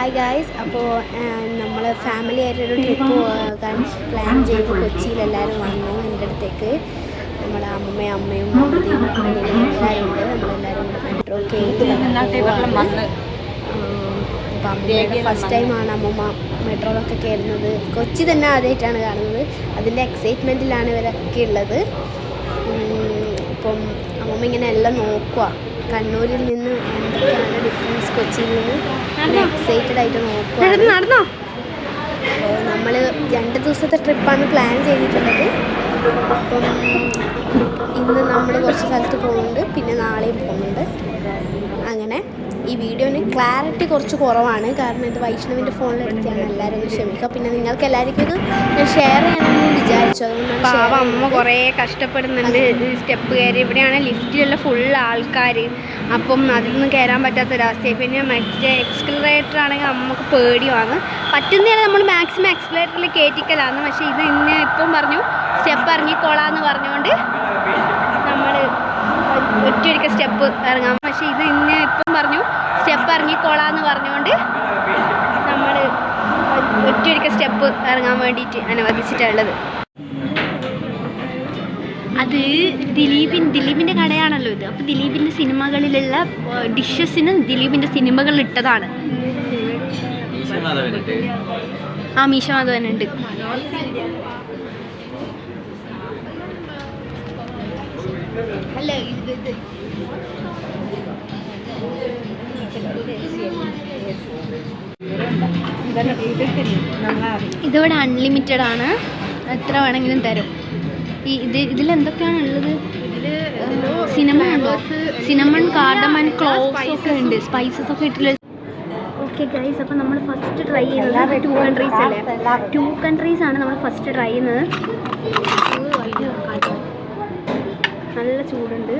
Hi guys. അപ്പോൾ നമ്മൾ family ആയിട്ടൊരു ട്രിപ്പ് പോകാൻ പ്ലാൻ ചെയ്ത് കൊച്ചിയിലെല്ലാവരും വന്നു എൻ്റെ അടുത്തേക്ക്. നമ്മുടെ അമ്മയും അമ്മയും എല്ലാവരും ഉണ്ട്. നമ്മളെല്ലാവരും കൂടെ മെട്രോ കയറി. അപ്പോൾ അമ്മയുടെ ഫസ്റ്റ് ടൈമാണ് അമ്മമ്മ മെട്രോയിലൊക്കെ കയറുന്നത്. കൊച്ചി തന്നെ ആദ്യമായിട്ടാണ് കാണുന്നത്. അതിൻ്റെ എക്സൈറ്റ്മെൻറ്റിലാണ് ഇവരൊക്കെ ഉള്ളത്. അപ്പം അമ്മമ്മ ഇങ്ങനെ എല്ലാം നോക്കുക, കണ്ണൂരിൽ നിന്ന് എന്തൊക്കെയാണ് ഡിഫറൻസ് കൊച്ചിയിൽ നിന്ന് അങ്ങനെ എക്സൈറ്റഡ് ആയിട്ട് നോക്കുക. അപ്പോൾ നമ്മൾ 2 ദിവസത്തെ ട്രിപ്പാണ് പ്ലാൻ ചെയ്തിട്ടുള്ളത്. അപ്പം ഇന്ന് നമ്മൾ കുറച്ച് സ്ഥലത്ത് പോകുന്നുണ്ട്, പിന്നെ നാളെയും പോകുന്നുണ്ട്. അങ്ങനെ ഈ വീഡിയോന് ക്ലാരിറ്റി കുറച്ച് കുറവാണ്, കാരണം ഇത് വൈഷ്ണവിൻ്റെ ഫോണിലെടുത്താണ്. എല്ലാവരും ഒന്ന് ക്ഷമിക്കുക. പിന്നെ നിങ്ങൾക്ക് എല്ലാവർക്കും ഇത് ഞാൻ ഷെയർ ചെയ്യണമെന്ന് വിചാരിച്ചു, അതുകൊണ്ടാണ്. അമ്മ കുറേ കഷ്ടപ്പെടുന്നുണ്ട്. സ്റ്റെപ്പ് കയറി, ഇവിടെയാണ് ലിഫ്റ്റിലുള്ള ഫുൾ ആൾക്കാർ. അപ്പം അതിലൊന്നും കയറാൻ പറ്റാത്തൊരവസ്ഥയായി. പിന്നെ മറ്റേ എക്സ്കലറേറ്റർ ആണെങ്കിൽ അമ്മക്ക് പേടിയാണ്. പറ്റുന്നതാണ് നമ്മൾ മാക്സിമം എക്സ്കലറേറ്ററിൽ കയറ്റിക്കലാണ്. പക്ഷേ ഇത് ഇന്ന് ഇപ്പം പറഞ്ഞു സ്റ്റെപ്പ് ഇറങ്ങിക്കോളാന്ന് പറഞ്ഞുകൊണ്ട് നമ്മൾ ഒറ്റയൊരിക്കൽ സ്റ്റെപ്പ് ഇറങ്ങാം. പക്ഷേ ഇത് ഇന്ന് ഇപ്പം പറഞ്ഞു സ്റ്റെപ്പ് ഇറങ്ങിക്കോളാന്ന് പറഞ്ഞുകൊണ്ട് നമ്മൾ ഒറ്റയൊരിക്കൽ സ്റ്റെപ്പ് ഇറങ്ങാൻ വേണ്ടിയിട്ട് അനുവദിച്ചിട്ടുള്ളത്. അത് ദിലീപിൻ്റെ കടയാണല്ലോ ഇത്. അപ്പോൾ ദിലീപിൻ്റെ സിനിമകളിലുള്ള ഡിഷസിന് ദിലീപിൻ്റെ സിനിമകൾ ഇട്ടതാണ്. മീശ മാധവനുണ്ട്. ഇതിവിടെ അൺലിമിറ്റഡ് ആണ്, എത്ര വേണമെങ്കിലും തരും. ഇതിലെന്തൊക്കെയാണ് ഉള്ളത്? സിനമൺ കാർഡമൺ ക്ലോവ്സ് ഒക്കെ ഉണ്ട്, സ്പൈസസ് ഒക്കെ ഇട്ടില്ല. ഓക്കെ ഗൈസ്, അപ്പോൾ നമ്മൾ ഫസ്റ്റ് ട്രൈ ചെയ്യുന്നത് 2 കൺട്രീസ് അല്ലേ. 2 കൺട്രീസ് ആണ് നമ്മൾ ഫസ്റ്റ് ട്രൈ ചെയ്യുന്നത്. നല്ല ചൂടുണ്ട്.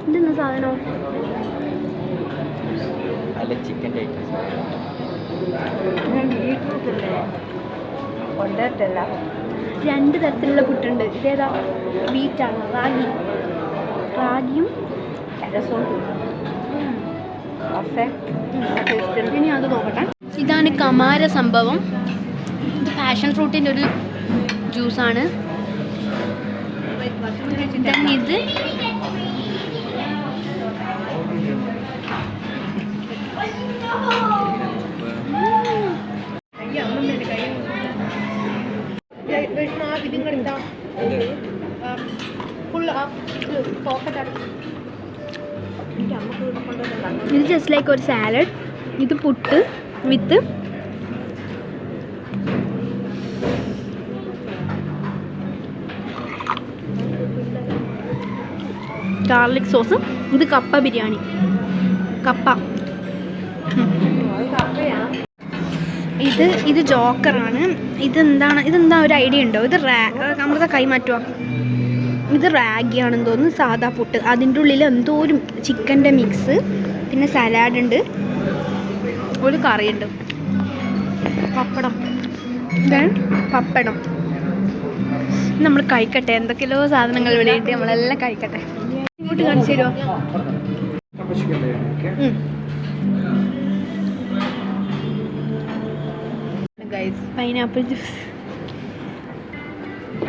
ഇതെന്താ സാധനം? രണ്ട് തരത്തിലുള്ള പുട്ടുണ്ട്. ഇതേതാ? വീറ്റാണ്, റാഗിയും ഇനി അത് നോക്കട്ടെ. ഇതാണ് കമാര സംഭവം. ഇത് പാഷൻ ഫ്രൂട്ടിൻ്റെ ഒരു ജ്യൂസാണ്. ഇത് ഇത് ജസ്റ്റ് ലൈക്ക് ഒരു സാലഡ്. ഇത് പുട്ട് വിത്ത് ഗാർലിക് സോസ്. ഇത് കപ്പ ബിരിയാണി. ഇത് ജോക്കറാണ്. ഇതെന്താ ഒരു ഐഡിയ ഉണ്ടോ? ഇത് നമുക്ക് കൈ മാറ്റുക. ഇത് റാഗിയാണെന്ന് തോന്നുന്നു. സാദാ പുട്ട്, അതിൻ്റെ ഉള്ളിൽ എന്തോ ഒരു ചിക്കൻ്റെ മിക്സ്, പിന്നെ സലാഡ് ഉണ്ട്, ഒരു കറിയുണ്ട്, പപ്പടം. നമ്മൾ കഴിക്കട്ടെ. എന്തൊക്കെയോ സാധനങ്ങൾ ഇവിടെ ഉണ്ട്, നമ്മളെല്ലാം കഴിക്കട്ടെ. ഇങ്ങോട്ട് കാണിച്ചു തരുമോ? Pineapple juice.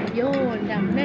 അയ്യോ എൻ്റെ അമ്മ.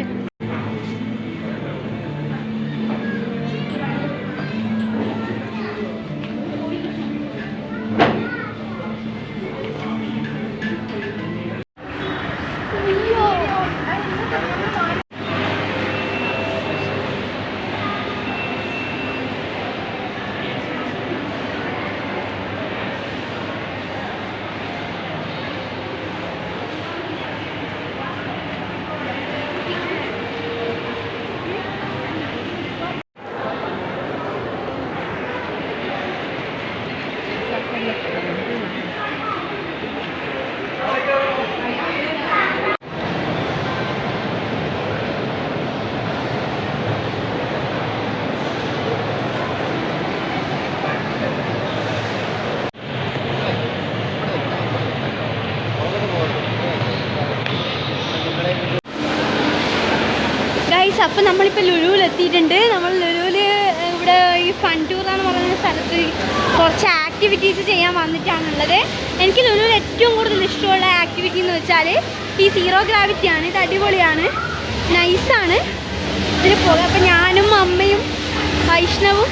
ഗൈസ്, അപ്പം നമ്മളിപ്പോൾ ലുലുവിൽ എത്തിയിട്ടുണ്ട്. നമ്മൾ ലുലുവിൽ ഇവിടെ ഈ ഫൺ ടൂർ എന്ന് പറയുന്ന സ്ഥലത്ത് കുറച്ച് ആക്ടിവിറ്റീസ് ചെയ്യാൻ വന്നിട്ടാണുള്ളത്. എനിക്ക് ലുലുവിൽ ഏറ്റവും കൂടുതൽ ഇഷ്ടമുള്ള ആക്ടിവിറ്റി എന്ന് വെച്ചാൽ ഈ സീറോ ഗ്രാവിറ്റിയാണ്. ഇത് അടിപൊളിയാണ്, നൈസാണ്. ഇതിൽ പോകുക. അപ്പം ഞാനും അമ്മയും വൈഷ്ണവും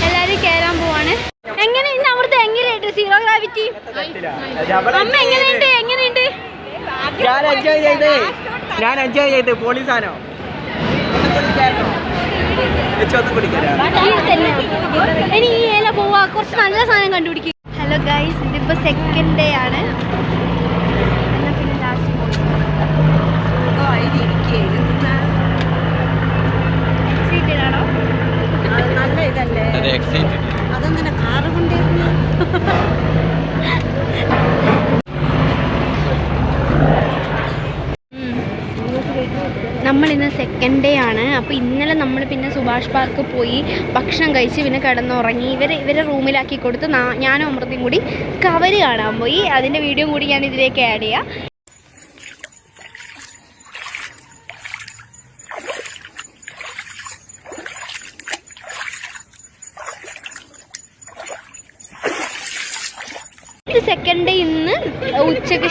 എല്ലാവരും കയറാൻ പോവാണ്. എങ്ങനെയുണ്ട് അവിടുത്തെ? എങ്ങനെയുണ്ട് സീറോ ഗ്രാവിറ്റി? അമ്മ എങ്ങനെയുണ്ട്? എങ്ങനെയുണ്ട്? ഞാൻ എൻജോയ് ചെയ്ത്. പോലീസാണോ? ഇനി ഈ ഏല പോവാ, കുറച്ച് നല്ല സാധനം കണ്ടുപിടിക്കും. ഹലോ ഗൈസ്, ഇതിപ്പോ സെക്കൻഡ് ഡേ ആണ്. സീറ്റിലാണോ? നല്ല ഇതല്ലേ, അതെങ്ങനെ കാറ് കൊണ്ടിരുന്നു? നമ്മളിന്ന് സെക്കൻഡ് ഡേ ആണ്. അപ്പോൾ ഇന്നലെ നമ്മൾ പിന്നെ സുഭാഷ് പാർക്ക് പോയി ഭക്ഷണം കഴിച്ച് പിന്നെ കിടന്നുറങ്ങി. ഇവരെ റൂമിലാക്കി കൊടുത്ത് ഞാനും അമൃതയും കൂടി കവര് കാണാൻ പോയി. അതിൻ്റെ വീഡിയോ കൂടി ഞാൻ ഇതിലേക്ക് ആഡ് ചെയ്യാം. സെക്കൻഡ് ഡേ ഇന്ന് ഉച്ചയ്ക്ക്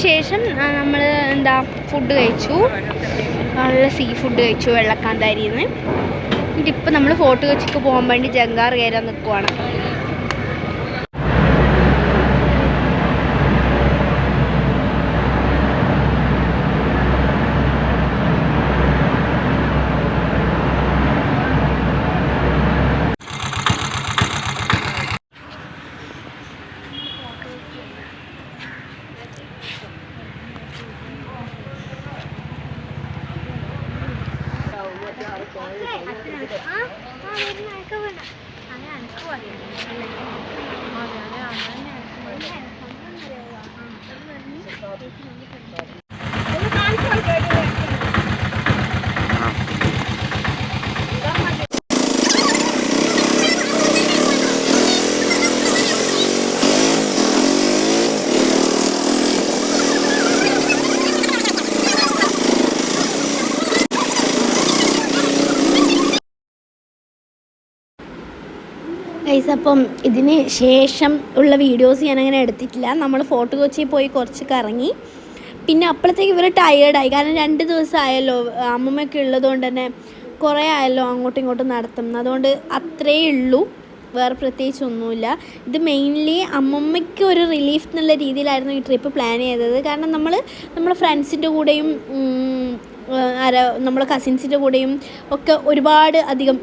ശേഷം നമ്മൾ എന്താ ഫുഡ് കഴിച്ചു. നല്ല സീ ഫുഡ് കഴിച്ചു വെള്ളക്കാന്താരിയിൽ നിന്ന്. എന്നിട്ടിപ്പോൾ നമ്മൾ ഫോർട്ട് കൊച്ചിക്ക് പോകാൻ വേണ്ടി ജങ്കാർ കയറാൻ നിൽക്കുവാണ്. ഗൈസ്, അപ്പം ഇതിന് ശേഷം ഉള്ള വീഡിയോസ് ഞാനങ്ങനെ എടുത്തിട്ടില്ല. നമ്മൾ ഫോർട്ട് കൊച്ചി പോയി കുറച്ച് കറങ്ങി. പിന്നെ അപ്പോഴത്തേക്ക് ഇവർ ടയേർഡായി. കാരണം 2 ദിവസമായല്ലോ, അമ്മമ്മയൊക്കെ ഉള്ളതുകൊണ്ട് തന്നെ കുറേ ആയല്ലോ അങ്ങോട്ടും ഇങ്ങോട്ടും നടത്തും. അതുകൊണ്ട് അത്രയേ ഉള്ളൂ, വേറെ പ്രത്യേകിച്ചൊന്നുമില്ല. ഇത് മെയിൻലി അമ്മമ്മയ്ക്ക് ഒരു റിലീഫ് എന്നുള്ള രീതിയിലായിരുന്നു ഈ ട്രിപ്പ് പ്ലാൻ ചെയ്തത്. കാരണം നമ്മളെ ഫ്രണ്ട്സിൻ്റെ കൂടെയും നമ്മളെ കസിൻസിൻ്റെ കൂടെയും ഒക്കെ ഒരുപാട് അധികം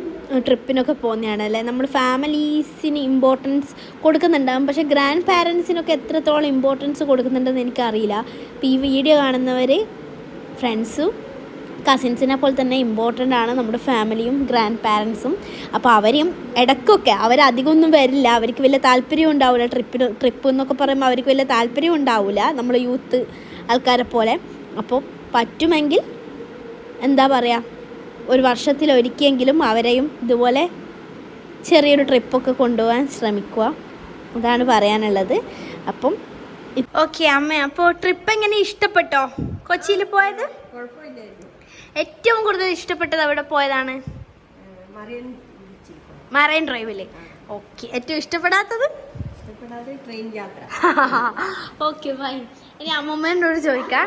ട്രിപ്പിനൊക്കെ പോകുന്നതാണ് അല്ലേ. നമ്മൾ ഫാമിലീസിന് ഇമ്പോർട്ടൻസ് കൊടുക്കുന്നുണ്ടാകും, പക്ഷേ ഗ്രാൻഡ് പാരൻസിനൊക്കെ എത്രത്തോളം ഇമ്പോർട്ടൻസ് കൊടുക്കുന്നുണ്ടെന്ന് എനിക്കറിയില്ല. അപ്പോൾ ഈ വീഡിയോ കാണുന്നവർ ഫ്രണ്ട്സും കസിൻസിനെ പോലെ തന്നെ ഇമ്പോർട്ടൻ്റ് ആണ് നമ്മുടെ ഫാമിലിയും ഗ്രാൻഡ് പാരൻസും. അപ്പോൾ അവരെയും ഇടയ്ക്കൊക്കെ, അവരധികമൊന്നും വരില്ല, അവർക്ക് വലിയ താല്പര്യം ഉണ്ടാവില്ല. ട്രിപ്പ് എന്നൊക്കെ പറയുമ്പോൾ അവർക്ക് വലിയ താല്പര്യം ഉണ്ടാവില്ല നമ്മുടെ യൂത്ത് ആൾക്കാരെ പോലെ. അപ്പോൾ പറ്റുമെങ്കിൽ എന്താ പറയുക, ഒരു വർഷത്തിലൊരിക്കലെങ്കിലും അവരെയും ഇതുപോലെ ചെറിയൊരു ട്രിപ്പൊക്കെ കൊണ്ടുപോകാൻ ശ്രമിക്കുക. അതാണ് പറയാനുള്ളത്. അപ്പം ഓക്കെ അമ്മ, അപ്പോൾ ട്രിപ്പ് എങ്ങനെ ഇഷ്ടപ്പെട്ടോ? കൊച്ചിയിൽ പോയത് ഏറ്റവും കൂടുതൽ ഇഷ്ടപ്പെട്ടത് അവിടെ പോയതാണ് മറൈൻ ഡ്രൈവിൽ. ഓക്കെ, ഏറ്റവും ഇഷ്ടപ്പെടാത്തത് ട്രെയിൻ യാത്ര. Okay fine. ഇനി അമ്മമ്മേനോട് ചോദിക്കാം.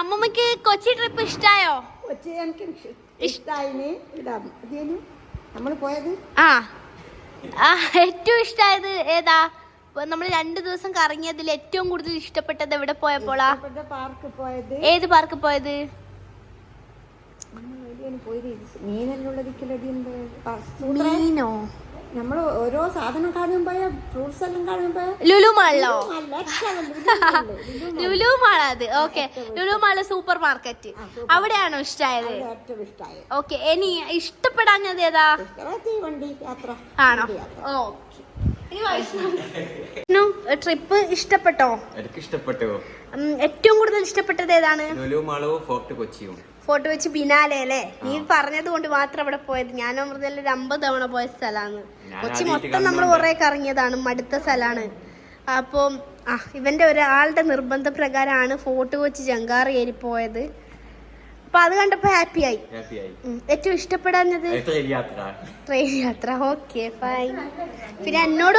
അമ്മമ്മക്ക് കൊച്ചി ട്രിപ്പ് ഇഷ്ടായോ? കൊച്ചി എനിക്ക് ഇഷ്ടായിന്. നമ്മൾ പോയത് ഏറ്റവും ഇഷ്ടമായത് ഏതാ? നമ്മൾ 2 ദിവസം കറങ്ങിയതിൽ ഏറ്റവും കൂടുതൽ ഇഷ്ടപ്പെട്ടത് എവിടെ പോയപ്പോളാ? പാർക്ക് പോയത്. ഏത് പാർക്ക് പോയത്? മീനോ? നമ്മൾ ഓരോ സാധനം കാണുമ്പോഴോ ഫ്രൂട്ട്സ് എല്ലാം കാണുമ്പോഴോ ലുലു മാളിലോ? ലുലു മാൾ. അത് okay, Lulu mall super market, അവിടെയാണോ ഇഷ്ടമായത്? ഓക്കെ, ഇനി ഇഷ്ടപ്പെടാഞ്ഞത് ഏതാ? ആണോ? ഓക്കെ. ട്രിപ്പ് ഇഷ്ടപ്പെട്ടോ? എനിക്ക് ഇഷ്ടപ്പെട്ടു. ഏറ്റവും കൂടുതൽ ഇഷ്ടപ്പെട്ടത് ഏതാണ്? ലുലു മാളും ഫോർട്ട് കൊച്ചിയും. ഫോർട്ട് കൊച്ചി ബിനാലെ അല്ലേ? നീ പറഞ്ഞത് കൊണ്ട് മാത്രം അവിടെ പോയത്. ഞാനും അമൃതയിൽ 50 തവണ പോയ സ്ഥലമാണ് കൊച്ചി. മൊത്തം നമ്മൾ കുറെ കറങ്ങിയതാണ്, മടുത്ത സ്ഥലമാണ്. അപ്പം ഇവൻ്റെ ഒരാളുടെ നിർബന്ധപ്രകാരമാണ് ഫോർട്ട് കൊച്ചി ജങ്കാർ കയറി പോയത്. അപ്പം അത് കണ്ടപ്പോൾ ഹാപ്പിയായി. ഏറ്റവും ഇഷ്ടപ്പെടാഞ്ഞത് ट्रेन यात्रा ട്രെയിൻ യാത്ര. Okay fine. പിന്നെ എന്നോട്